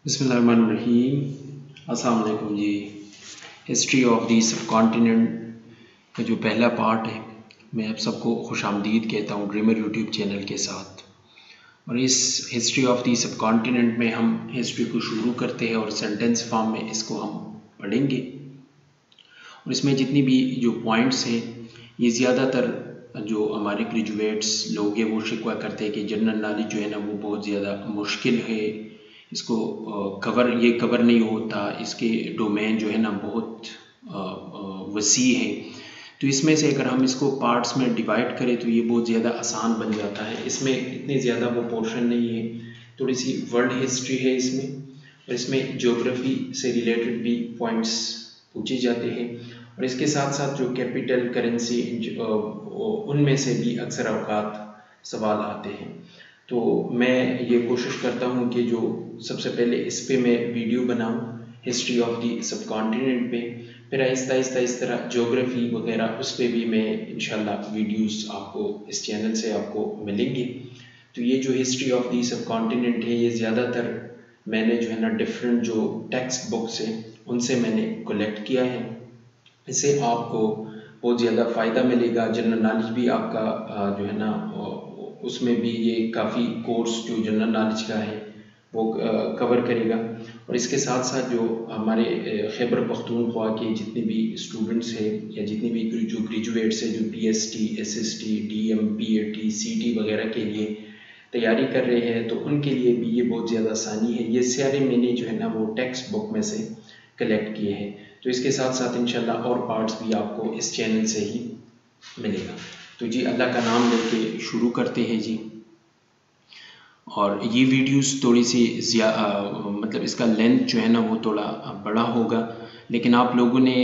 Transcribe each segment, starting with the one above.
بسم اللہ الرحمن الرحیم۔ السلام علیکم جی۔ History of the subcontinent کا جو پہلا پارٹ ہے، میں آپ سب کو خوش آمدید کہتا ہوں ڈریمر یوٹیوب چینل کے ساتھ۔ اور اس history of the subcontinent میں ہم ہسٹری کو شروع کرتے ہیں اور سینٹنس فارم میں اس کو ہم پڑھیں گے، اور اس میں جتنی بھی جو پوائنٹس ہیں یہ زیادہ تر جو ہمارے گریجویٹس لوگ ہیں وہ شکوہ کرتے ہیں کہ جنرل نالج جو ہے نا وہ بہت زیادہ مشکل ہے، اس کو کور نہیں ہوتا، اس کے ڈومین جو ہے نا بہت وسیع ہے۔ تو اس میں سے اگر ہم اس کو پارٹس میں ڈیوائڈ کریں تو یہ بہت زیادہ آسان بن جاتا ہے۔ اس میں اتنے زیادہ وہ پورشن نہیں ہے، تھوڑی سی ورلڈ ہسٹری ہے اس میں، اور اس میں جیوگرافی سے ریلیٹڈ بھی پوائنٹس پوچھے جاتے ہیں، اور اس کے ساتھ ساتھ جو کیپٹل کرنسی ان میں سے بھی اکثر اوقات سوال آتے ہیں۔ تو میں یہ کوشش کرتا ہوں کہ جو سب سے پہلے اس پہ میں ویڈیو بناؤں history of the sub continent پہ، پھر آہستہ آہستہ اس طرح جیوگرافی وغیرہ اس پہ بھی میں انشاءاللہ ویڈیوز آپ کو اس چینل سے آپ کو ملیں گے۔ تو یہ جو history of the sub continent ہے یہ زیادہ تر میں نے جو ہے نا ڈفرینٹ جو ٹیکسٹ بکس ہیں ان سے میں نے کلیکٹ کیا ہے۔ اس سے آپ کو بہت زیادہ فائدہ ملے گا، جنرل نالج بھی آپ کا جو ہے نا اس میں بھی یہ کافی کورس جو جنرل نالج کا ہے وہ کور کرے گا۔ اور اس کے ساتھ ساتھ جو ہمارے خیبر پختونخوا کے جتنے بھی اسٹوڈنٹس ہیں یا جتنے بھی جو گریجویٹس ہیں جو P S T, S S T, D M, P A T, C T وغیرہ کے لیے تیاری کر رہے ہیں تو ان کے لیے بھی یہ بہت زیادہ آسانی ہے۔ یہ سارے میں نے جو ہے نا وہ ٹیکسٹ بک میں سے کلیکٹ کیے ہیں، تو اس کے ساتھ ساتھ انشاءاللہ اور پارٹس بھی آپ کو اس چینل سے ہی ملے گا۔ تو جی اللہ کا نام لے کے شروع کرتے ہیں جی۔ اور یہ ویڈیوز تھوڑی سی مطلب اس کا لینتھ جو ہے نا وہ تھوڑا بڑا ہوگا، لیکن آپ لوگوں نے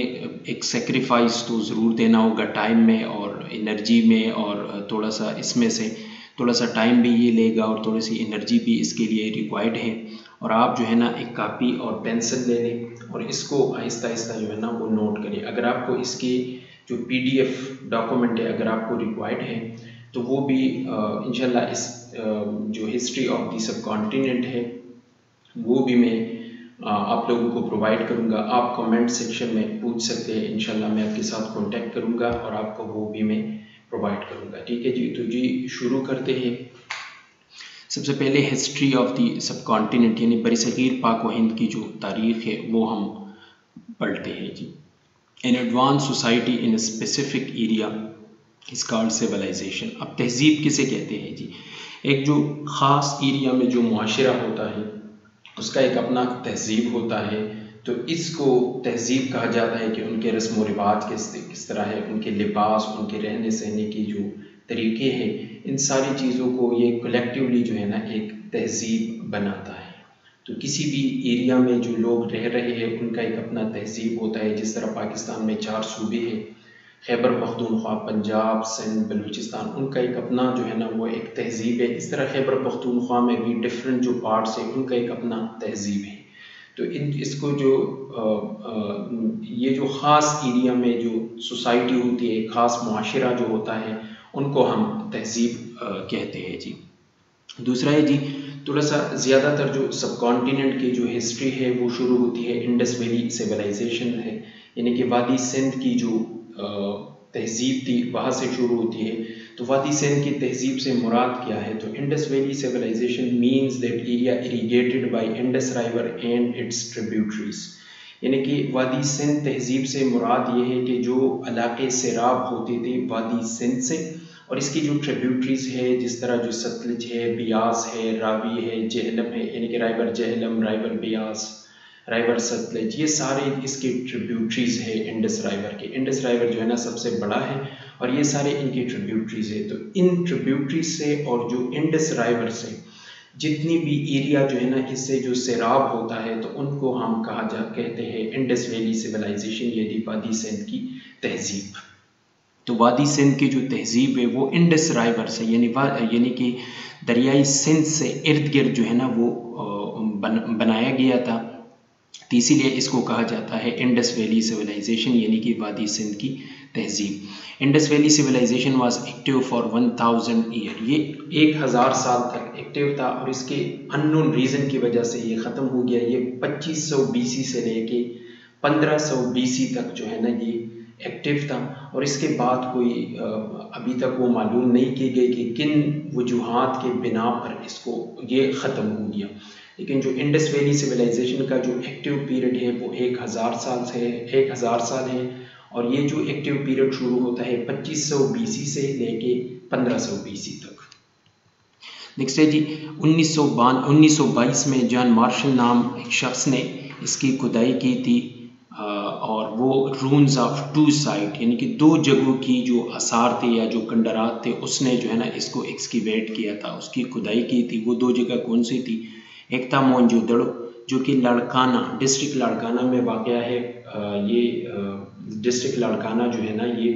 ایک سیکریفائس تو ضرور دینا ہوگا ٹائم میں اور انرجی میں، اور تھوڑا سا اس میں سے تھوڑا سا ٹائم بھی یہ لے گا اور تھوڑی سی انرجی بھی اس کے لیے ریکوائرڈ ہے۔ اور آپ جو ہے نا ایک کاپی اور پینسل لے لیں اور اس کو آہستہ آہستہ جو ہے نا وہ نوٹ کریں۔ اگر آپ کو اس کی جو پی ڈی ایف ڈاکومنٹ ہے اگر آپ کو ریکوائرڈ ہے تو وہ بھی انشاءاللہ اس جو history of the sub continent ہے وہ بھی میں آپ لوگوں کو پرووائڈ کروں گا۔ آپ کمنٹ سیکشن میں پوچھ سکتے ہیں، انشاءاللہ میں آپ کے ساتھ کانٹیکٹ کروں گا اور آپ کو وہ بھی میں پرووائڈ کروں گا، ٹھیک ہے جی۔ تو جی شروع کرتے ہیں۔ سب سے پہلے history of the sub continent یعنی برصغیر پاک و ہند کی جو تاریخ ہے وہ ہم پڑھتے ہیں جی۔ An advanced society in a specific area is called civilization۔ اب تہذیب کسے کہتے ہیں جی؟ ایک جو خاص ایریا میں جو معاشرہ ہوتا ہے اس کا ایک اپنا تہذیب ہوتا ہے، تو اس کو تہذیب کہا جاتا ہے کہ ان کے رسم و رواج کس طرح ہے، ان کے لباس، ان کے رہنے سہنے کی جو طریقے ہیں، ان ساری چیزوں کو یہ کلیکٹیولی جو ہے نا ایک تہذیب بناتا ہے۔ تو کسی بھی ایریا میں جو لوگ رہ رہے ہیں ان کا ایک اپنا تہذیب ہوتا ہے، جس طرح پاکستان میں 4 صوبے ہیں، خیبر پختونخوا، پنجاب، سندھ، بلوچستان، ان کا ایک اپنا جو ہے نا وہ ایک تہذیب ہے۔ اس طرح خیبر پختونخوا میں بھی ڈفرینٹ جو پارٹس ہیں ان کا ایک اپنا تہذیب ہے۔ تو اس کو جو یہ جو خاص ایریا میں جو سوسائٹی ہوتی ہے، ایک خاص معاشرہ جو ہوتا ہے، ان کو ہم تہذیب کہتے ہیں جی۔ دوسرا ہے جی تھوڑا سا زیادہ تر جو سب کانٹیننٹ کی جو ہسٹری ہے وہ شروع ہوتی ہے انڈس ویلی سیولائزیشن ہے، یعنی کہ وادی سندھ کی جو تہذیب تھی وہاں سے شروع ہوتی ہے۔ تو وادی سندھ کی تہذیب سے مراد کیا ہے؟ تو Indus valley civilization means that area irrigated by Indus river and its tributaries, یعنی کہ وادی سندھ تہذیب سے مراد یہ ہے کہ جو علاقے سیراب ہوتے تھے وادی سندھ سے، اور اس کی جو ٹریبیوٹریز ہے جس طرح جو ستلج ہے، بیاس ہے، راوی ہے، جہلم ہے، یعنی کہ رائیور جہلم، رائیور بیاس، رائیور ستلج، یہ سارے اس کے ٹریبیوٹریز ہے انڈس رائیور کے۔ انڈس رائیور جو ہے نا سب سے بڑا ہے اور یہ سارے ان کی ٹریبیوٹریز ہے۔ تو ان ٹریبیوٹریز سے اور جو انڈس رائیور سے جتنی بھی ایریا جو ہے نا اس سے جو سیراب ہوتا ہے تو ان کو ہم کہتے ہیں انڈس ویلی سیولائزیشن، یعنی وادی سندھ کی تہذیب۔ تو وادی سندھ کی جو تہذیب ہے وہ انڈس رائیور سے یعنی کہ دریائے سندھ سے ارد گرد جو ہے نا وہ بنایا گیا تھا، تو اسی لیے اس کو کہا جاتا ہے انڈس ویلی سویلائزیشن، یعنی کہ وادی سندھ کی تہذیب۔ Indus valley civilisation was active for 1000 year, یہ 1000 سال تک ایکٹیو تھا، اور اس کے ان نون ریزن کی وجہ سے یہ ختم ہو گیا۔ یہ 2500 BC سے لے کے 1500 BC تک جو ہے نا یہ ایکٹیو تھا، اور اس کے بعد کوئی ابھی تک وہ معلوم نہیں کی گئی کہ کن وجوہات کے بنا پر اس کو یہ ختم ہو گیا۔ لیکن جو انڈس ویلی سویلائزیشن کا جو ایکٹیو پیریڈ ہے وہ 1000 سال ہے، اور یہ جو ایکٹیو پیریڈ شروع ہوتا ہے 2500 BC سے لے کے 1500 BC تک۔ نیکسٹ ہے جی 1922 میں جان مارشل نام ایک شخص نے اس کی کھدائی کی تھی، اور وہ رونز آف 2 سائٹ، یعنی کہ 2 جگہوں کی جو آثار تھے یا جو کنڈرات تھے، اس نے جو ہے نا اس کو ایکسکیویٹ کیا تھا، اس کی کھدائی کی تھی۔ وہ 2 جگہ کون سی تھی؟ ایک تھا موئنجو دڑو جو کہ لاڑکانہ ڈسٹرکٹ لاڑکانہ میں واقع ہے۔ یہ ڈسٹرکٹ لاڑکانہ جو ہے نا یہ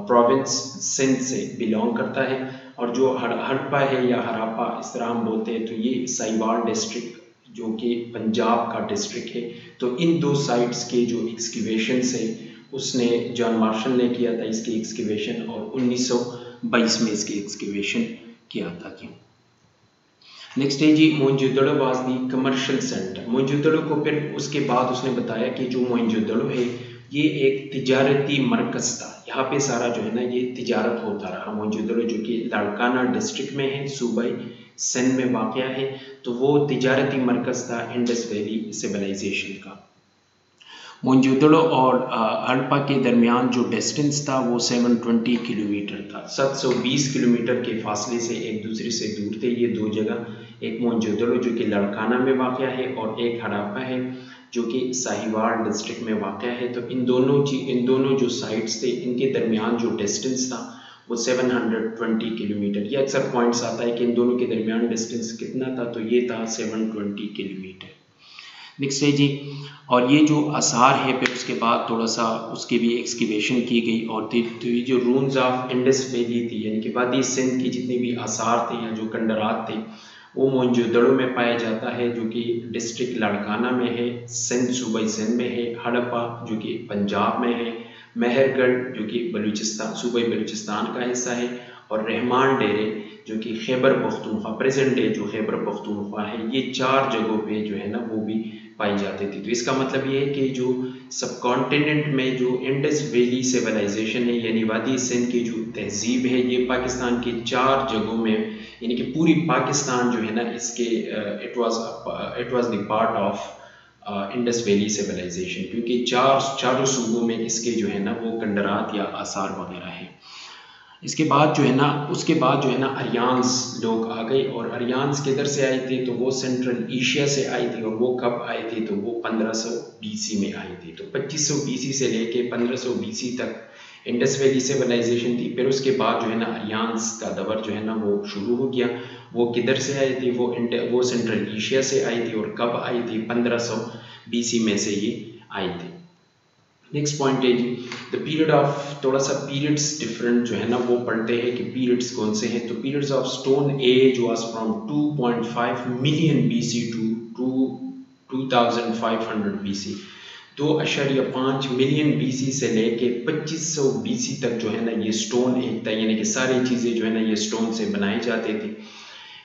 پروونس سندھ سے بلونگ کرتا ہے، اور جو ہڑپا ہے یا ہراپا اس طرح ہم بولتے ہیں تو یہ سائیوال ڈسٹرکٹ جو کہ پنجاب کا ڈسٹرکٹ ہے۔ تو ان 2 سائٹس کے جو ایکسکیویشنس ہے اس نے جان مارشل نے کیا تھا اس کی ایکسکیویشن، اور 1922 میں اس کی ایکسکیویشن کیا تھا جی۔ نیکسٹ ہے جی Mohenjo Daro was the commercial centre. Mohenjo Daro کو پھر اس کے بعد اس نے بتایا کہ جو موئنجو دڑو ہے یہ ایک تجارتی مرکز تھا، یہاں پہ سارا جو ہے نا یہ تجارت ہوتا رہا۔ موئنجو دڑو جو کہ لاڑکانہ ڈسٹرکٹ میں ہے، صوبہ سندھ میں واقع ہے، تو وہ تجارتی مرکز تھا انڈس ویلی سویلائزیشن کا۔ موئنجو دڑو اور ہڑپا کے درمیان جو ڈسٹنس تھا وہ 720 کلومیٹر تھا، 720 کلومیٹر کے فاصلے سے ایک دوسرے سے دور تھے یہ 2 جگہ، ایک موئنجو دڑو جو کہ لاڑکانہ میں واقع ہے، اور ایک ہڑپا ہے جو کہ ساہیوال ڈسٹرکٹ میں واقع ہے۔ تو ان دونوں جو سائٹس تھے ان کے درمیان جو ڈسٹنس تھا وہ 720 کلومیٹر۔ یہ اکثر پوائنٹس آتا ہے کہ ان دونوں کے درمیان ڈسٹنس کتنا تھا، تو یہ تھا 720 کلومیٹر۔ نیکسٹ ہے جی، اور یہ جو آثار ہے پھر اس کے بعد تھوڑا سا اس کی بھی ایکسکیویشن کی گئی، اور یہ جو رونز آف انڈس ویلی تھی یعنی کہ وادی سندھ کی جتنے بھی آثار تھے یا جو کنڈرات تھے وہ موئنجو دڑو میں پایا جاتا ہے جو کہ ڈسٹرکٹ لاڑکانہ میں ہے، سندھ صوبہ سندھ میں ہے، ہڑپا جو کہ پنجاب میں ہے، مہر گڑھ جو کہ بلوچستان صوبہ بلوچستان کا حصہ ہے، اور رحمان ڈیرے جو کہ خیبر پختونخوا پریزنٹ ڈے جو خیبر پختونخوا ہے، یہ 4 جگہوں پہ جو ہے نا وہ بھی پائی جاتی تھی۔ تو اس کا مطلب یہ ہے کہ جو سب کانٹیننٹ میں جو انڈس ویلی سیولائزیشن ہے یعنی وادی سندھ کی جو تہذیب ہے یہ پاکستان کے 4 جگہوں میں، یعنی کہ پوری پاکستان جو ہے نا اس کے it was the part of Indus valley civilisation, کیونکہ چاروں صوبوں میں اس کے جو ہے نا وہ کنڈرات یا آثار وغیرہ ہیں۔ اس کے بعد جو ہے نا اریانز لوگ آ گئے، اور اریانز کدھر سے آئے تھے تو وہ سینٹرل ایشیا سے آئے تھے، اور وہ کب آئے تھے تو وہ 1500 BC میں آئے تھے۔ تو 2500 BC سے لے کے 1500 BC تک انڈس ویلی سیولائزیشن تھی۔ پھر اس کے بعد جو ہے نا اریانز کا دور جو ہے نا وہ شروع ہو گیا۔ وہ کدھر سے آئے تھے؟ وہ سینٹرل ایشیا سے آئی تھی، اور کب آئی تھی؟ 1500 BC میں سے یہ آئی تھی۔ نیکسٹ پوائنٹ ہے جی دا پیریڈ آف، تھوڑا سا پیریڈس ڈفرینٹ جو ہے نا وہ پڑھتے ہیں کہ پیریڈس کون سے ہیں۔ تو periods of stone age was from 2.5 million BC to 2500 BC، 2.5 million BC سے لے کے 2500 BC تک جو ہے نا یہ اسٹون ایج تھا، یعنی کہ ساری چیزیں جو ہے نا یہ اسٹون سے بنائی جاتی تھی۔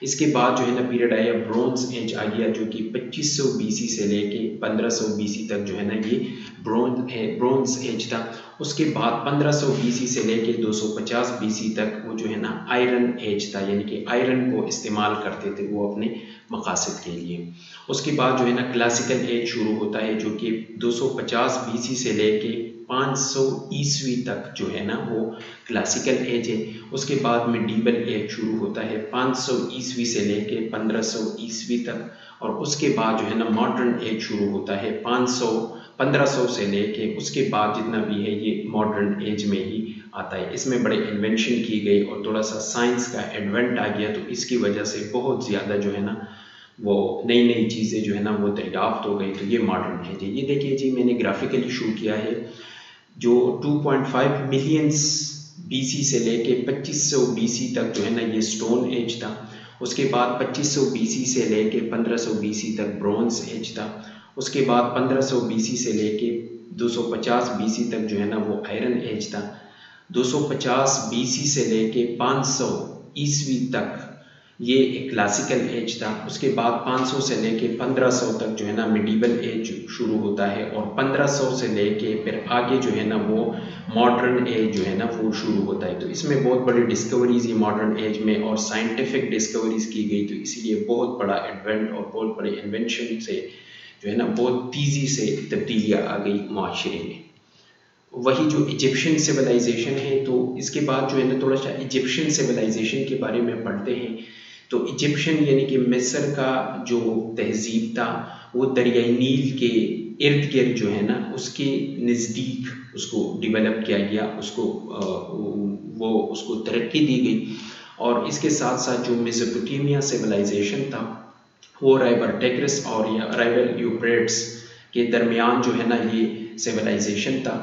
اس کے بعد جو ہے نا پیریڈ آیا برونز ایج آ گیا جو کہ 2500 BC سے لے کے 1500 BC تک جو ہے نا یہ برونز ایج تھا۔ اس کے بعد 1500 BC سے لے کے 250 BC تک وہ جو ہے نا آئرن ایج تھا، یعنی کہ آئرن کو استعمال کرتے تھے وہ اپنے مقاصد کے لیے۔ اس کے بعد جو ہے نا کلاسیکل ایج شروع ہوتا ہے جو کہ 250 BC سے لے کے 500 عیسوی تک جو ہے نا وہ کلاسیکل ایج ہے۔ اس کے بعد میڈیول ایج شروع ہوتا ہے 500 عیسوی سے لے کے 1500 عیسوی تک، اور اس کے بعد جو ہے نا ماڈرن ایج شروع ہوتا ہے 1500 سے لے کے، اس کے بعد جتنا بھی ہے یہ ماڈرن ایج میں ہی آتا ہے۔ اس میں بڑے انوینشن کی گئی اور تھوڑا سا سائنس کا ایڈوینٹ آ گیا، تو اس کی وجہ سے بہت زیادہ جو ہے نا وہ نئی چیزیں جو ہے نا وہ دریافت ہو گئی، تو یہ ماڈرن ایج ہے۔ یہ دیکھیے جی میں نے گرافیکلی شو کیا ہے، جو 2.5 ملینز BC سے لے کے 2500 BC تک جو ہے نا یہ سٹون ایج تھا۔ اس کے بعد 2500 BC سے لے کے 1500 BC تک برونز ایج تھا۔ اس کے بعد 1500 BC سے لے کے 250 BC تک جو ہے نا وہ آئرن ایج تھا. 250 BC سے لے کے 500 عیسوی تک یہ ایک کلاسیکل ایج تھا. اس کے بعد 500 سے لے کے 1500 تک جو ہے نا میڈیول ایج شروع ہوتا ہے، اور 1500 سے لے کے پھر آگے جو ہے نا وہ ماڈرن ایج جو ہے نا وہ شروع ہوتا ہے. تو اس میں بہت بڑی ڈسکوریز یہ ماڈرن ایج میں اور سائنٹیفک ڈسکوریز کی گئی، تو اسی لیے بہت بڑا ایڈوینٹ اور بہت بڑے انوینشن سے جو ہے نا بہت تیزی سے تبدیلیاں آ گئی معاشرے میں. وہی جو ایجپشین سویلائزیشن ہے، تو اس کے بعد جو ہے نا تھوڑا سا ایجپشین سویلائزیشن کے بارے میں پڑھتے ہیں. تو ایجپشین یعنی کہ مصر کا جو تہذیب تھا وہ دریائے نیل کے ارد گرد جو ہے نا اس کے نزدیک اس کو ڈیولپ کیا گیا، اس کو ترقی دی گئی. اور اس کے ساتھ ساتھ جو میزوپوٹیمیا سویلائزیشن تھا وہ رائبر ٹیگرس اور رائبر یوپریٹس کے درمیان جو ہے نا یہ سویلائزیشن تھا.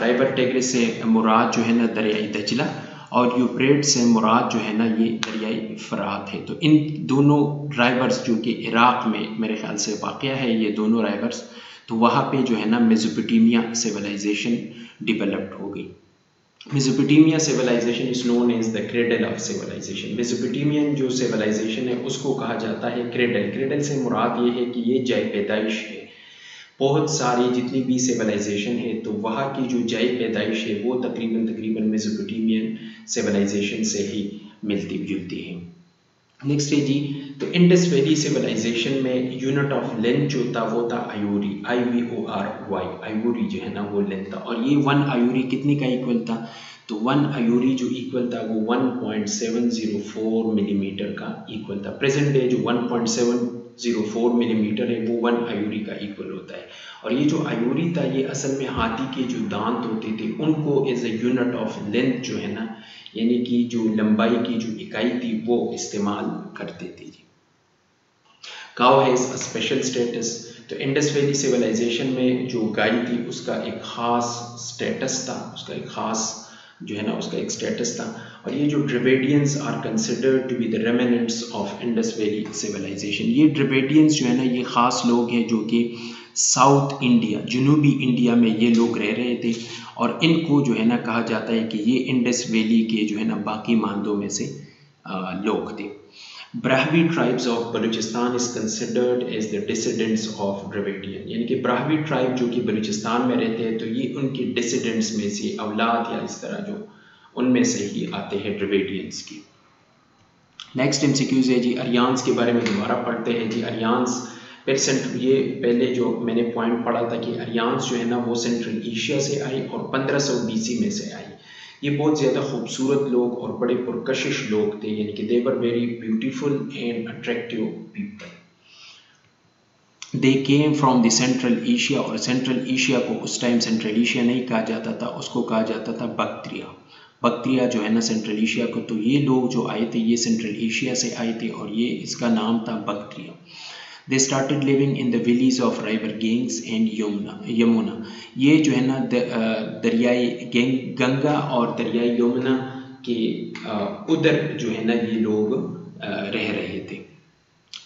رائبر ٹیگرس سے مراد جو ہے نا دریائے دجلہ، اور یوپریٹ سے مراد جو ہے نا یہ دریائے فرات ہے. تو ان دونوں رائبرس جو کہ عراق میں میرے خیال سے واقع ہے، یہ دونوں رائبرس، تو وہاں پہ جو ہے نا میزوپوٹیمیا سویلائزیشن ڈیولپڈ ہو گئی. Mesopotamia civilization is known as the cradle of civilization. Mesopotamian جو سویلائزیشن ہے اس کو کہا جاتا ہے کریڈل. کریڈل سے مراد یہ ہے کہ یہ جائے پیدائش ہے. بہت ساری جتنی بھی سویلائزیشن ہے تو وہاں کی جو جائے پیدائش ہے وہ تقریباً میزوپوٹیمین سویلائزیشن سے ہی ملتی جلتی ہے. نیکسٹ ہے جی، تو انڈس ویلی سویلائزیشن میں یونٹ آف لینتھ جو تھا وہ تھا ایوری، IVORY. ایوری جو ہے نا وہ لینتھ تھا، اور یہ 1 ایوری کتنے کا ایکول تھا؟ تو 1 ایوری جو ایکول تھا وہ 1.704 ملی میٹر کا ایکول تھا. پریزنٹ ڈے جو 1.704 ملی میٹر ہے وہ 1 ایوری کا ایکول ہوتا ہے. اور یہ جو ایوری تھا یہ اصل میں ہاتھی کے جو دانت ہوتے تھے ان کو as a unit of length جو ہے نا یعنی کہ جو لمبائی کی جو اکائی تھی وہ استعمال کرتے تھے. کاؤ ہیز اے اسپیشل اسٹیٹس. تو انڈس ویلی سویلائزیشن میں جو گائے تھی اس کا ایک خاص اسٹیٹس تھا، اس کا ایک خاص جو ہے نا اس کا ایک اسٹیٹس تھا. اور یہ جو Dravidians are considered to be the remnants of Indus valley civilization. یہ ڈریویڈینز جو ہے نا یہ خاص لوگ ہیں جو کہ ساؤتھ انڈیا، جنوبی انڈیا میں یہ لوگ رہ رہے تھے، اور ان کو جو ہے نا کہا جاتا ہے کہ یہ انڈس ویلی کے جو ہے نا باقی ماندوں میں سے لوگ تھے. Brahui tribes of Balochistan is considered as the descendants of Dravidian. یعنی کہ براہوی ٹرائب جو کہ بلوچستان میں رہتے ہیں تو یہ ان کے ڈسیڈنٹس میں سے اولاد یا اس طرح جو ان میں سے ہی آتے ہیں ڈریویڈینس کی. نیکسٹ MCQs ہے جی، اریانس کے بارے میں دوبارہ پڑھتے ہیں جی. اریانس یہ پہلے جو میں نے پوائنٹ پڑھا تھا کہ اریانس جو ہے نا وہ سینٹرل ایشیا سے آئی اور 1500 BC میں سے آئی. یہ بہت زیادہ خوبصورت لوگ اور بڑے پرکشش لوگ تھے، یعنی کہ they were very beautiful and attractive people. They came from the Central Asia، اور سینٹرل ایشیا کو اس ٹائم سینٹرل ایشیا نہیں کہا جاتا تھا، اس کو کہا جاتا تھا بکتریا جو ہے نا سینٹرل ایشیا کو. تو یہ لوگ جو آئے تھے یہ سینٹرل ایشیا سے آئے تھے اور یہ اس کا نام تھا بکتریا. They started living in the valleys of river Ganges and Yamuna. یہ جو ہے نا دریائے گنگا اور دریائے یمنا کے ادھر جو ہے نا یہ لوگ رہ رہے تھے.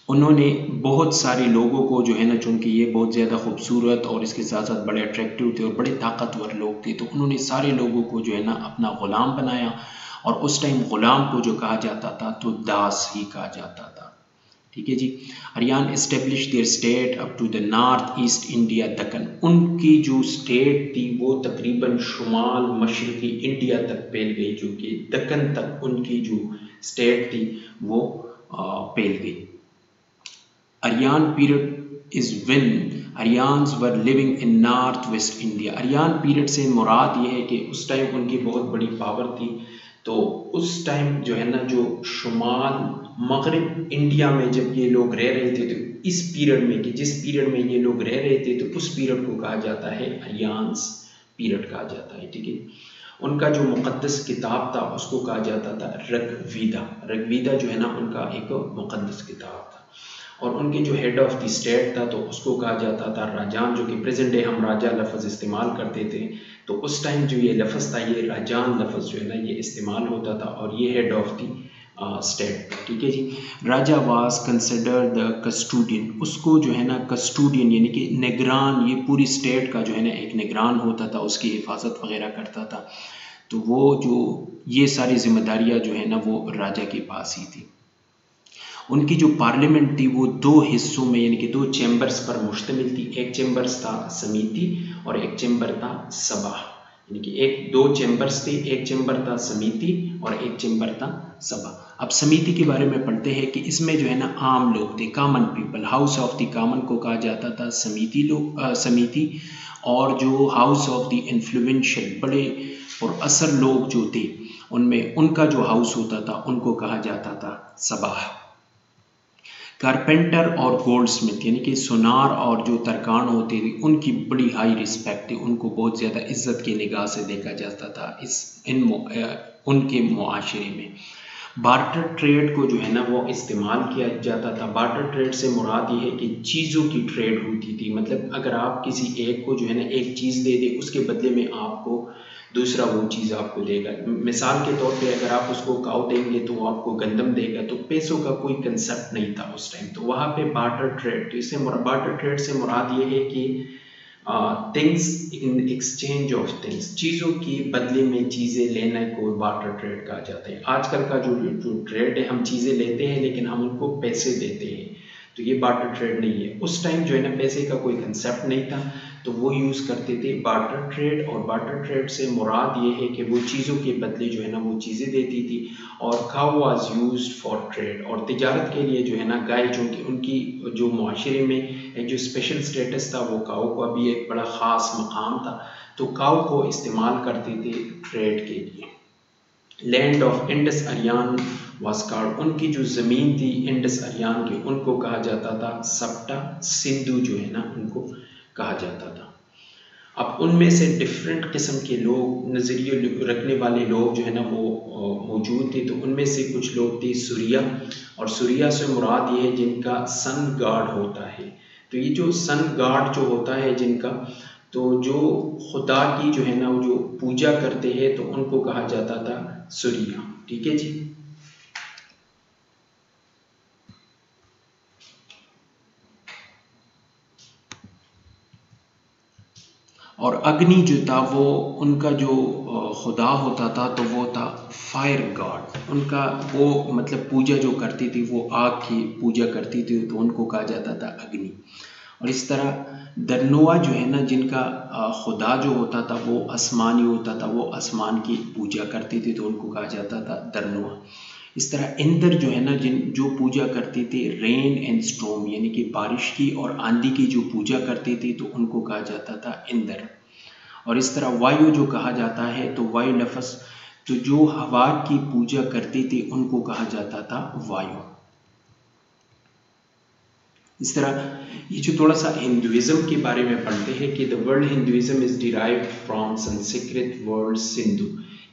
انہوں نے بہت سارے لوگوں کو جو ہے نا چونکہ یہ بہت زیادہ خوبصورت اور اس کے ساتھ ساتھ بڑے اٹریکٹیو تھے اور بڑے طاقتور لوگ تھے، تو انہوں نے سارے لوگوں کو جو ہے نا اپنا غلام بنایا. اور اس ٹائم غلام کو جو کہا جاتا تھا تو داس ہی کہا جاتا تھا. ٹھیک ہے جی. Aryan establish their state up to the north east India Deccan. ان کی جو اسٹیٹ تھی وہ تقریباً شمال مشرقی انڈیا تک پھیل گئی، جو کہ دکن تک ان کی جو اسٹیٹ تھی وہ پھیل گئی. Aryan period is when Aryans were living in north west India. Aryan period سے مراد یہ ہے کہ اس ٹائم ان کی بہت بڑی پاور تھی. تو اس ٹائم جو ہے نا جو شمال مغرب انڈیا میں جب یہ لوگ رہ رہے تھے تو اس پیریڈ میں کہ جس پیریڈ میں یہ لوگ رہ رہے تھے تو اس پیریڈ کو کہا جاتا ہے اریانس پیریڈ کہا جاتا ہے. ٹھیک ہے. ان کا جو مقدس کتاب تھا اس کو کہا جاتا تھا رگ ویدا. رگ ویدا جو ہے نا ان کا ایک مقدس کتاب تھا. اور ان کے جو ہیڈ آف دی اسٹیٹ تھا تو اس کو کہا جاتا تھا راجان، جو کہ پریزنٹ ڈے ہم راجا لفظ استعمال کرتے تھے. تو اس ٹائم جو یہ لفظ تھا یہ راجان لفظ جو ہے نا یہ استعمال ہوتا تھا، اور یہ ہیڈ آف دی اسٹیٹ. ٹھیک ہے جی. راجا واز کنسیڈر دا کسٹوڈین. اس کو جو ہے نا کسٹوڈین یعنی کہ نگران، یہ پوری اسٹیٹ کا جو ہے نا ایک نگران ہوتا تھا، اس کی حفاظت وغیرہ کرتا تھا. تو وہ جو یہ ساری ذمہ داریاں جو ہے نا وہ راجا کے پاس ہی تھی. ان کی جو پارلیمنٹ تھی وہ 2 حصوں میں یعنی کہ 2 چیمبرز پر مشتمل تھی. ایک چیمبرز تھا سمیتی اور ایک چیمبر تھا سبھا. یعنی کہ 2 چیمبرز تھے، ایک چیمبر تھا سمیتی اور ایک چیمبر تھا سبھا. اب سمیتی کے بارے میں پڑھتے ہیں کہ اس میں جو ہے نا عام لوگ تھے، common people. House of the common کو کہا جاتا تھا سمیتی. اور جو ہاؤس آف دی انفلوئنشل، بڑے اور اثر لوگ جو تھے ان میں، ان کا جو ہاؤس ہوتا تھا ان کو کہا جاتا تھا سبھا. کارپینٹر اور گولڈ سمتھ یعنی کہ سونار اور جو ترکان ہوتے تھے ان کی بڑی ہائی رسپیکٹ تھی، ان کو بہت زیادہ عزت کی نگاہ سے دیکھا جاتا تھا ان کے معاشرے میں. بارٹر ٹریڈ کو جو ہے نا وہ استعمال کیا جاتا تھا. بارٹر ٹریڈ سے مراد یہ ہے کہ چیزوں کی ٹریڈ ہوتی تھی. مطلب اگر آپ کسی ایک کو جو ہے نا ایک چیز دے دے، اس کے بدلے میں آپ کو دوسرا وہ چیز آپ کو دے گا. مثال کے طور پہ اگر آپ اس کو کاؤ دیں گے تو وہ آپ کو گندم دے گا. تو پیسوں کا کوئی کنسیپٹ نہیں تھا اس ٹائم. تو وہاں پہ بارٹر ٹریڈ، تو اس سے بارٹر ٹریڈ سے مراد یہ ہے کہ things in exchange of things, چیزوں کے بدلے میں چیزیں لینا کو بارٹر ٹریڈ کہا جاتا ہے. آج کل کا جو ٹریڈ ہے، ہم چیزیں لیتے ہیں لیکن ہم ان کو پیسے دیتے ہیں، تو یہ بارٹر ٹریڈ نہیں ہے. اس ٹائم جو ہے نا پیسے کا کوئی کنسیپٹ نہیں تھا، تو وہ یوز کرتے تھے بارٹر ٹریڈ. اور بارٹر ٹریڈ سے مراد یہ ہے کہ وہ چیزوں کے بدلے جو ہے نا وہ چیزیں دیتی تھی. اور کاؤ واز یوزڈ فار ٹریڈ، اور تجارت کے لیے جو ہے نا گائے، چونکہ ان کی جو معاشرے میں ایک جو اسپیشل اسٹیٹس تھا، وہ کاؤ کا بھی ایک بڑا خاص مقام تھا، تو کاؤ کو استعمال کرتے تھے ٹریڈ کے لیے. Land of Indus Aryan was called, ان کی جو زمین تھی انڈس اریان کی، ان کو کہا جاتا تھا سپٹا سندھو جو ہے نا ان کو کہا جاتا تھا. اب ان میں سے ڈفرینٹ قسم کے لوگ، نظریے رکھنے والے لوگ جو ہے نا وہ موجود تھے. تو ان میں سے کچھ لوگ تھے سوریا، اور سوریا سے مراد یہ ہے جن کا سن گاڈ ہوتا ہے. تو یہ جو سن گاڈ جو ہوتا ہے جن کا، تو جو خدا کی جو ہے نا وہ جو پوجا کرتے ہیں تو ان کو کہا جاتا تھا سوریا. ٹھیک ہے جی. اور اگنی جو تھا وہ ان کا جو خدا ہوتا تھا تو وہ تھا فائر گاڈ. ان کا وہ مطلب پوجا جو کرتی تھی وہ آگ کی پوجا کرتی تھی، تو ان کو کہا جاتا تھا اگنی. اور اس طرح درنوا جو ہے نا جن کا خدا جو ہوتا تھا وہ آسمانی ہوتا تھا، وہ آسمان کی پوجا کرتی تھی تو ان کو کہا جاتا تھا درنوا. اس طرح اندر جو ہے نا جو پوجا کرتی تھی رین اینڈ اسٹورم یعنی کہ بارش کی اور آندھی کی جو پوجا کرتی تھی تو ان کو کہا جاتا تھا اندر. اور اس طرح وایو جو کہا جاتا ہے تو وایو لفظ، تو جو ہوا کی پوجا کرتی تھی ان کو کہا جاتا تھا وایو. اس طرح یہ جو تھوڑا سا ہندوازم کے بارے میں پڑھتے ہیں کہ the word Hinduism is derived from Sanskrit word Sindhu.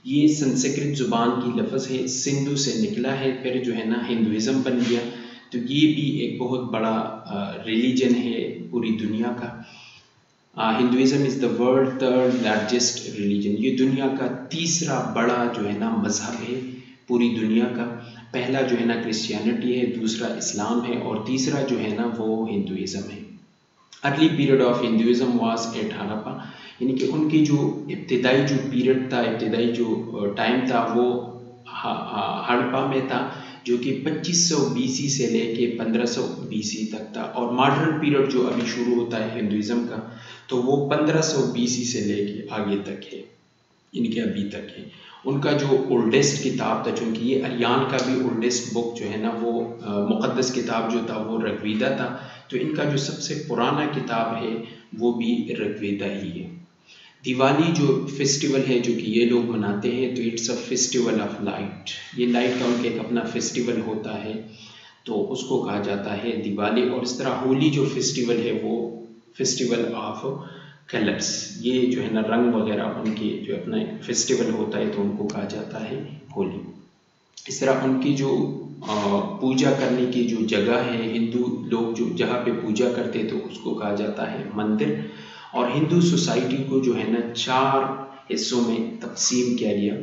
یہ سنسکرت زبان کی لفظ ہے، سندھو سے نکلا ہے، پھر جو ہے نا ہندوازم بن گیا. تو یہ بھی ایک بہت بڑا ریلیجن ہے پوری دنیا کا. Hinduism is the world third largest religion. یہ دنیا کا تیسرا بڑا جو ہے نا مذہب ہے پوری دنیا کا. پہلا جو ہے نا کرسچینٹی ہے، دوسرا اسلام ہے، اور تیسرا جو ہے نا وہ ہندوازم ہے. Early period of Hinduism was at Harappa, یعنی کہ ان کی جو ابتدائی جو پیریڈ تھا، ابتدائی جو ٹائم تھا وہ ہڑپا میں تھا، جو کہ 2500 BC سے لے کے 1500 BC تک تھا. اور ماڈرن پیریڈ جو ابھی شروع ہوتا ہے ہندوازم کا تو وہ 1500 BC سے لے کے آگے تک ہے، ان کے ابھی تک ہے. ان کا جو اولڈسٹ کتاب تھا، چونکہ یہ اریان کا بھی اولڈسٹ بک جو ہے نا وہ مقدس کتاب جو تھا وہ رگ ویدا تھا، تو ان کا جو سب سے پرانا کتاب ہے وہ بھی رگ ویدا ہی ہے. دیوالی جو فیسٹیول ہے جو کہ یہ لوگ مناتے ہیں تو it's a festival of light. یہ لائٹ کا ان کا ایک اپنا فیسٹیول ہوتا ہے تو اس کو کہا جاتا ہے دیوالی. اور اس طرح ہولی جو فیسٹیول ہے وہ فیسٹیول آف کلرس. یہ جو ہے نا رنگ وغیرہ ان کی جو اپنا فیسٹیول ہوتا ہے تو ان کو کہا جاتا ہے ہولی. اس طرح ان کی جو پوجا کرنے کی جو جگہ ہے، ہندو لوگ جو جہاں پہ پوجا کرتے تو اس کو کہا جاتا ہے مندر. اور ہندو سوسائٹی کو جو ہے نا 4 حصوں میں تقسیم کیا گیا.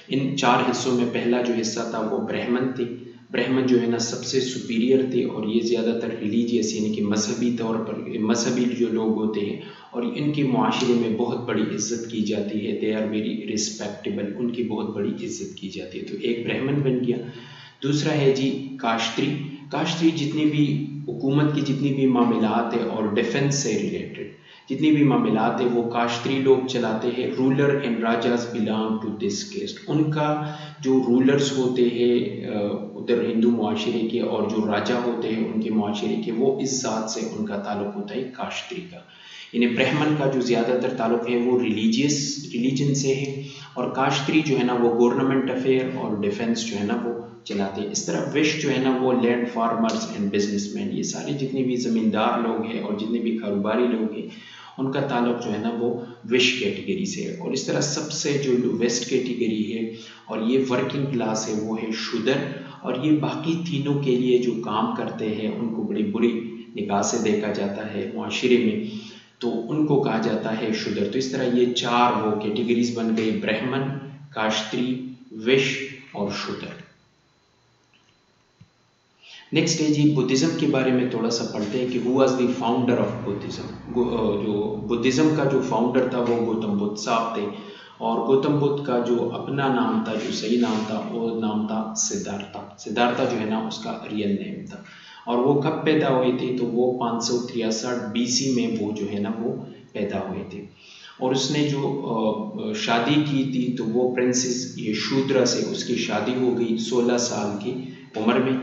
ان 4 حصوں میں پہلا جو حصہ تھا وہ برہمن تھے. برہمن جو ہے نا سب سے سپیریئر تھے اور یہ زیادہ تر ریلیجیس یعنی کہ مذہبی طور پر مذہبی جو لوگ ہوتے ہیں اور ان کے معاشرے میں بہت بڑی عزت کی جاتی ہے. دے آر ویری رسپیکٹیبل, ان کی بہت بڑی عزت کی جاتی ہے. تو ایک برہمن بن گیا. دوسرا ہے جی کاشتری. کاشتری جتنی بھی حکومت کی جتنی بھی معاملات ہے اور ڈیفنس سے ریلیٹڈ جتنی بھی معاملات ہیں وہ کاشتری لوگ چلاتے ہیں. Ruler and rajas belong to this caste. ان کا جو رولرز ہوتے ہیں ادھر ہندو معاشرے کے اور جو راجا ہوتے ہیں ان کے معاشرے کے, وہ اس ذات سے ان کا تعلق ہوتا ہے کاشتری کا. یعنی برہمن کا جو زیادہ تر تعلق ہے وہ ریلیجن سے ہے اور کاشتری جو ہے نا وہ گورنمنٹ افیئر اور ڈیفنس جو ہے نا وہ چلاتے ہیں. اس طرح وش جو ہے نا وہ land farmers and business man. یہ سارے جتنے بھی زمیندار لوگ ہیں اور جتنے بھی کاروباری لوگ ہیں ان کا تعلق جو ہے نا وہ وش کیٹیگری سے ہے. اور اس طرح سب سے جو ویسٹ کیٹیگری ہے اور یہ ورکنگ کلاس ہے وہ ہے شودر. اور یہ باقی تینوں کے لیے جو کام کرتے ہیں ان کو بڑی بری نگاہ سے دیکھا جاتا ہے معاشرے میں, تو ان کو کہا جاتا ہے شودر. تو اس طرح یہ 4 وہ کیٹیگریز بن گئی, برہمن, کاشتری, وش اور شودر. نیکسٹ ہے جی بدھزم کے بارے میں تھوڑا سا پڑھتے ہیں کہ who was the founder of Buddhism. جو بدھزم کا جو فاؤنڈر تھا وہ گوتم بدھ صاحب تھے اور گوتم بدھ کا جو اپنا نام تھا, جو صحیح نام تھا, وہ نام تھا سدھارتھا. سدھارتھا جو ہے نا اس کا ریئل نیم تھا. اور وہ کب پیدا ہوئے تھے تو وہ 563 BC میں وہ جو ہے نا وہ پیدا ہوئے تھے. اور اس نے جو شادی کی تھی تو وہ پرنسس یشودرا سے اس کی شادی ہو گئی 16 سال کی عمر میں.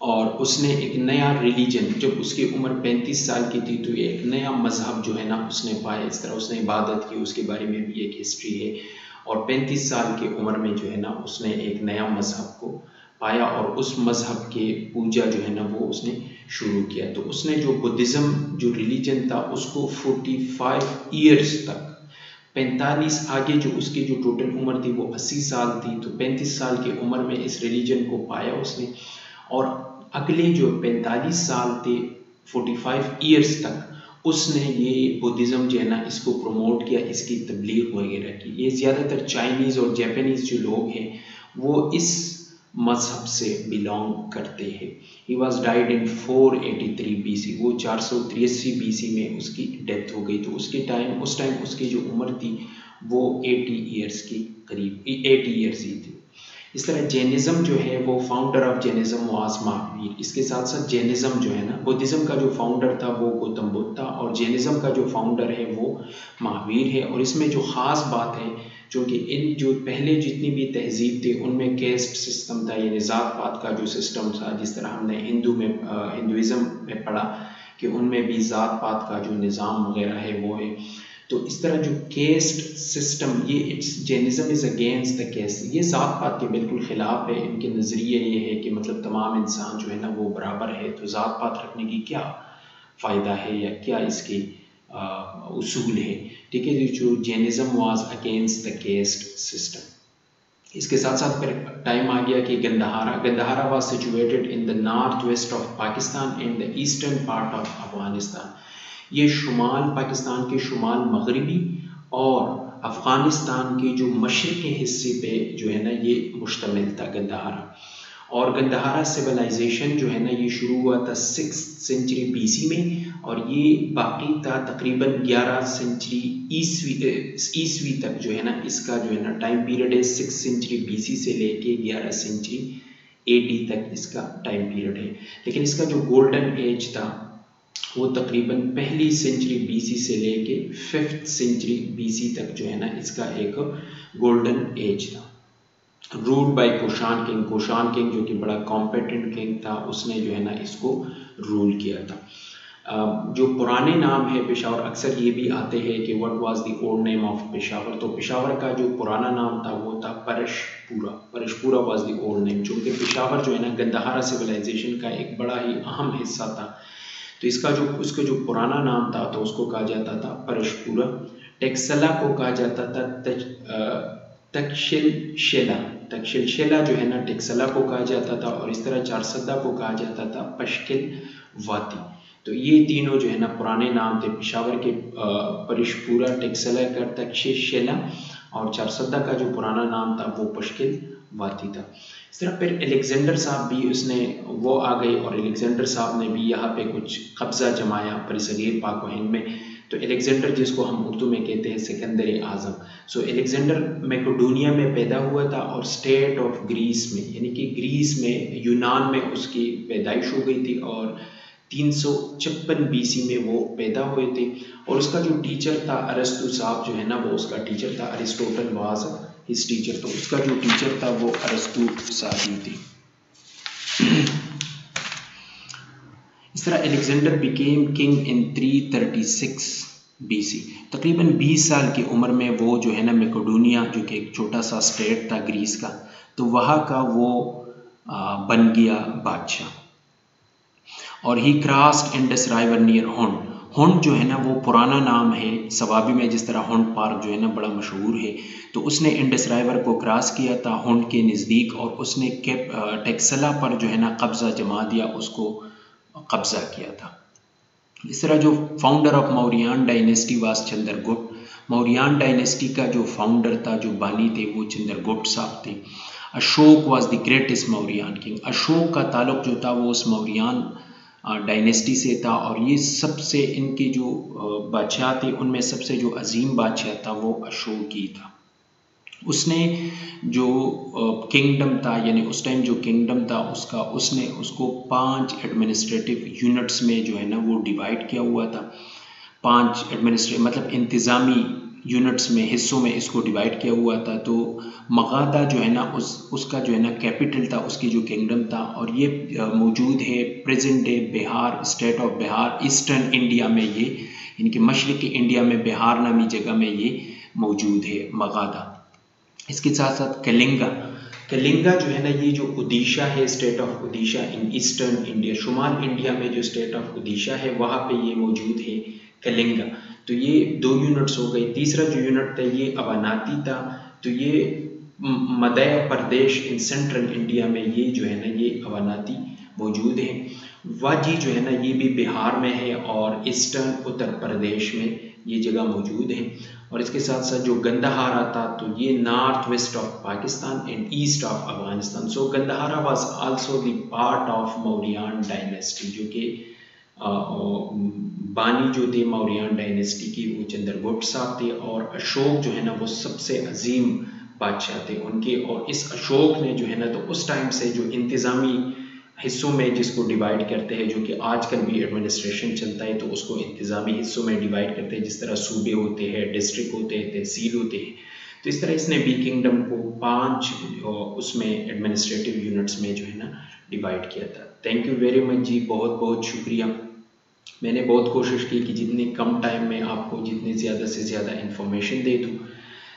اور اس نے ایک نیا ریلیجن, جب اس کی عمر 35 سال کی تھی تو ایک نیا مذہب جو ہے نا اس نے پایا. اس طرح اس نے عبادت کی, اس کے بارے میں بھی ایک ہسٹری ہے. اور 35 سال کی عمر میں جو ہے نا اس نے ایک نیا مذہب کو پایا اور اس مذہب کے پوجا جو ہے نا وہ اس نے شروع کیا. تو اس نے جو بدھزم جو ریلیجن تھا اس کو 45 ایئرس تک 45 آگے جو اس کی جو ٹوٹل عمر تھی وہ 80 سال تھی, تو 35 سال کی عمر میں اس ریلیجن کو پایا اس نے. اور اگلے جو 45 سال تھے 45 ایئرس تک اس نے یہ بدھزم جو ہے نا اس کو پروموٹ کیا, اس کی تبلیغ وغیرہ کی. یہ زیادہ تر چائنیز اور جاپانیز جو لوگ ہیں وہ اس مذہب سے بلانگ کرتے ہیں. He was died in 483 BC. وہ 483 BC میں اس کی ڈیتھ ہو گئی. تو اس ٹائم اس کی جو عمر تھی وہ 80 ایئرس کی قریب 80 ایئرس ہی تھی. اس طرح جینزم جو ہے وہ founder of Jainism was Mahavir. اس کے ساتھ ساتھ جینزم جو ہے نا بدھزم کا جو فاؤنڈر تھا وہ گوتم بدھ تھا اور جینزم کا جو فاؤنڈر ہے وہ مہاویر ہے. اور اس میں جو خاص بات ہے چونکہ ان جو پہلے جتنی بھی تہذیب تھی ان میں کیسٹ سسٹم تھا, یعنی ذات پات کا جو سسٹم تھا, جس طرح ہم نے ہندوازم میں پڑھا کہ ان میں بھی ذات پات کا جو نظام وغیرہ ہے وہ ہے. تو اس طرح جو کیسٹ سسٹم یہ Jainism is against the caste, یہ ذات پات کے بالکل خلاف ہے. ان کے نظریہ یہ ہے کہ مطلب تمام انسان جو ہے نا وہ برابر ہے, تو ذات پات رکھنے کی کیا فائدہ ہے یا کیا اس کے اصول ہے. ٹھیک ہے, جو Jainism was against the caste system. اس کے ساتھ ساتھ پھر ٹائم آ گیا کہ Gandhara was situated in the north west of Pakistan and the eastern part of Afghanistan. یہ شمال پاکستان کے شمال مغربی اور افغانستان کے جو مشرق کے حصے پہ جو ہے نا یہ مشتمل تھا گندہارا. اور گندہارا سویلائزیشن جو ہے نا یہ شروع ہوا تھا 6th سینچری BC میں اور یہ باقی تھا تقریباً 11 سینچری عیسوی تک جو ہے نا اس کا جو ہے نا ٹائم پیریڈ ہے 6th سینچری BC سے لے کے 11 سینچری AD تک اس کا ٹائم پیریڈ ہے. لیکن اس کا جو گولڈن ایج تھا وہ تقریباً پہلی سینچری BC سے لے کے 5th سینچری BC تک جو ہے نا اس کا ایک گولڈن ایج تھا. رولڈ بائی کوشان کنگ جو کہ بڑا کمپیٹنٹ کنگ تھا, اس نے جو ہے نا اس کو رول کیا تھا. جو پرانے نام ہے پشاور, اکثر یہ بھی آتے ہیں کہ what was the old name of Peshawar, تو پشاور کا جو پرانا نام تھا وہ تھا پرشپورا واز دی اولڈ نیم. چونکہ پشاور جو ہے نا گندہارا سویلائزیشن کا ایک بڑا ہی اہم حصہ تھا, تو اس کا جو پرانا نام تھا تو اس کو کہا جاتا تھا پرشپورا. ٹیکسلا کو کہا جاتا تھا تکشل شیلا جو ہے نا ٹیکسلا کو کہا جاتا تھا, اور اس طرح چارسدہ کو کہا جاتا تھا پشکل واتی. تو یہ تینوں جو ہے نا پرانے نام تھے پشاور کے, پرشپورا, ٹیکسلا کا تکشل شیلا اور چارسدہ کا جو پرانا نام تھا وہ پشکل واتی تھا۔ اس طرح پھر الیگزینڈر صاحب بھی وہ آ گئے اور الیگزینڈر صاحب نے بھی یہاں پہ کچھ قبضہ جمایا برصغیر پاک و ہند میں۔ تو الیگزینڈر جس کو ہم اردو میں کہتے ہیں سکندر اعظم، سو الیگزینڈر میکڈونیا میں پیدا ہوا تھا اور اسٹیٹ آف گریس میں، یعنی کہ گریس میں، یونان میں اس کی پیدائش ہو گئی تھی اور 356 BC میں وہ پیدا ہوئے تھے۔ اور اس کا جو ٹیچر تھا ارسطو صاحب جو ہے نا، وہ اس کا ٹیچر تھا، ارسٹوٹل واز ہز ٹیچر، تو اس کا جو ٹیچر تھا وہ ارسطو صاحب ہی تھی۔ اس طرح الیگزینڈر بیکیم کنگ ان 336 BC، تقریباً 20 سال کی عمر میں وہ جو ہے نا میکڈونیا، جو کہ ایک چھوٹا سا اسٹیٹ تھا گریس کا، تو وہاں کا وہ بن گیا بادشاہ۔ اور ہی کراسڈ انڈس رائیور نیئر ہونڈ۔ ہونڈ جو ہے نا وہ پرانا نام ہے سوابی میں، جس طرح ہونڈ پارک جو ہے نا بڑا مشہور ہے، تو اس نے انڈس رائیور کو کراس کیا تھا ہونڈ کے نزدیک، اور اس نے ٹیکسلا پر جو ہے نا قبضہ جما دیا، اس کو قبضہ کیا تھا۔ اس طرح جو founder of Mauryan dynasty was Chandragupta. Mauryan dynasty کا جو فاؤنڈر تھا، جو بانی تھے، وہ چندر گپت صاحب تھے۔ Ashoka was the greatest Mauryan king. Ashoka کا تعلق جو تھا وہ اس موریان ڈائنیسٹی سے تھا، اور یہ سب سے ان کے جو بادشاہ تھے ان میں سب سے جو عظیم بادشاہ تھا وہ اشوک ہی تھا۔ اس نے جو کنگڈم تھا، یعنی اس ٹائم جو کنگڈم تھا اس نے اس کو 5 ایڈمنسٹریٹو یونٹس میں جو ہے نا وہ ڈیوائڈ کیا ہوا تھا۔ 5 مطلب انتظامی یونٹس میں، حصوں میں اس کو ڈیوائڈ کیا ہوا تھا۔ تو مغادہ جو ہے نا اس کا جو ہے نا کیپٹل تھا، اس کی جو کنگڈم تھا، اور یہ موجود ہے present day Bihar, state of Bihar, eastern India میں، یہ یعنی کہ مشرقی انڈیا میں بہار نامی جگہ میں یہ موجود ہے مغادہ۔ اس کے ساتھ ساتھ کلنگا جو ہے نا، یہ جو اڈیشہ ہے، state of Odisha in eastern India, شمال انڈیا میں جو اسٹیٹ آف اڈیشہ ہے وہاں پہ یہ موجود ہے کلنگا۔ تو یہ 2 یونٹس ہو گئے۔ تیسرا جو یونٹ تھا یہ اواناتی تھا، تو یہ Madhya Pradesh in central India میں یہ جو ہے نا یہ اواناتی موجود ہے۔ واجی جو ہے نا یہ بھی بہار میں ہے، اور ایسٹرن اتر پردیش میں یہ جگہ موجود ہے۔ اور اس کے ساتھ ساتھ جو گندہارا تھا، تو یہ north west of Pakistan and east of Afghanistan. So Gandhara was also the part of Mauryan dynasty, جو کہ بانی جو تھے موریان ڈائنیسٹی کی وہ چندر گپت صاحب تھے، اور اشوک جو ہے نا وہ سب سے عظیم بادشاہ تھے ان کے۔ اور اس اشوک نے جو ہے نا، تو اس ٹائم سے جو انتظامی حصوں میں جس کو ڈیوائڈ کرتے ہیں، جو کہ آج کل بھی ایڈمنسٹریشن چلتا ہے، تو اس کو انتظامی حصوں میں ڈیوائڈ کرتے ہیں، جس طرح صوبے ہوتے ہیں، ڈسٹرکٹ ہوتے ہیں، تحصیل ہوتے ہیں۔ تو اس طرح اس نے بھی کنگڈم کو 5 اس میں ایڈمنسٹریٹو یونٹس میں جو ہے نا ڈیوائڈ کیا تھا۔ تھینک یو ویری مچ جی، بہت بہت شکریہ۔ میں نے بہت کوشش کی کہ جتنی کم ٹائم میں آپ کو جتنی زیادہ سے زیادہ انفارمیشن دے دوں،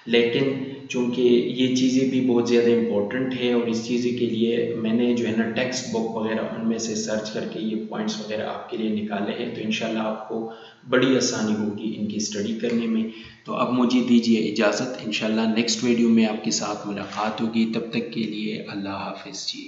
لیکن چونکہ یہ چیزیں بھی بہت زیادہ امپورٹنٹ ہے، اور اس چیز کے لیے میں نے جو ہے نا ٹیکسٹ بک وغیرہ ان میں سے سرچ کر کے یہ پوائنٹس وغیرہ آپ کے لیے نکالے ہیں، تو انشاءاللہ آپ کو بڑی آسانی ہوگی ان کی اسٹڈی کرنے میں۔ تو اب مجھے دیجیے اجازت، انشاءاللہ نیکسٹ ویڈیو میں آپ کے ساتھ ملاقات ہوگی، تب تک کے لیے اللہ حافظ جی۔